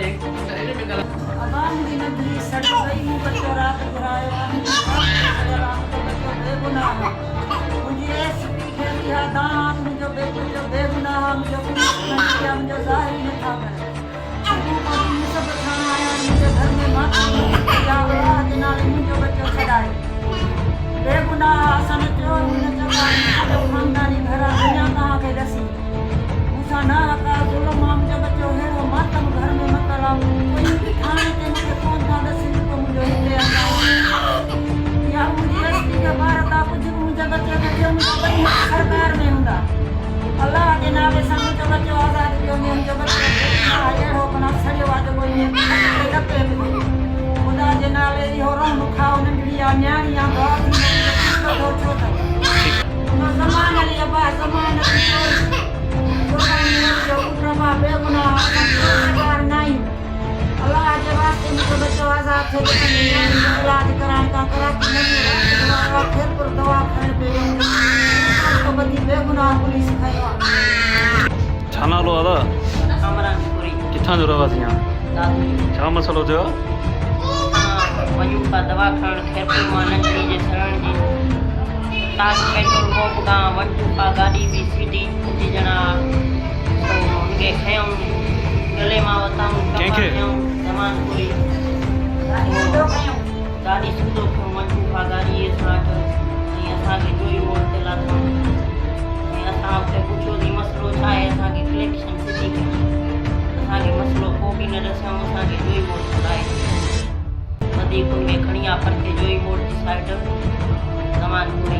अबान की नगरी सड़ गई मुँह बच्चों रात गिराया बेगुनाह मुझे ऐसी खेती है दांत मुझे बेगुनाह मुझे पुलिस ने किया मुझे जाहिर न था सब थाना आया मुझे घर में माता मुझे बच्चों छड़ाए बेगुनाह सन चोर मुझे चला खानदानी घर दुनिया कहाँ के दसी मुसा ना का जुल्म मुझे बच्चों है वो मातम घर में मतलब कोई भी खाने के मुझे कौन था दसी को मुझे ले आया या मुझे एसपी के बारे का कुछ मुझे बच्चे के मुझे बड़ी सरकार में हुंदा अल्लाह के नाम से मुझे बच्चों आजाद कियो मुझे बच्चे आए हो बना सड़े वाजो कोई ने लपे खुदा जे नाले हो रोन खाओ नंडिया न्याणिया बहुत तो छोटा तो जमान लिया बा जमान जो प्रभा बेगुना सरकार नहीं अल्लाह के वास्ते मुझे बच्चों आजाद थे इलाज कराने का करा नहीं फिर पर दवा खाने पे तो बदी बेगुना पुलिस खाया छाना लो आदा अमरानपुरी किथां जो रवासियां दादू छा मसलो थियो वयूं का दवा खण खेपुर मां नंढड़ी जे शरण जी ताज पेट्रोल पंप खां वटू का गाड़ी भी सीधी कुछ जना उनके खयों गले मां वताऊं कंहिंखे? जमानपुरी गाड़ी सूदो खयों वटू का गाड़ी ये साठ ऐं असांखे जोई मोड़ ते लाथऊं ऐं असां उते पुछियो थी मसलो छा आहे असांखे कलेक्शन सिधी कयूं असांखे मसलो को बि न ॾसियऊं असांखे जोई मोड़ छॾाए वधीक उनखे खणी आहे परते जोई मोड़ जी साइड जमानपुरी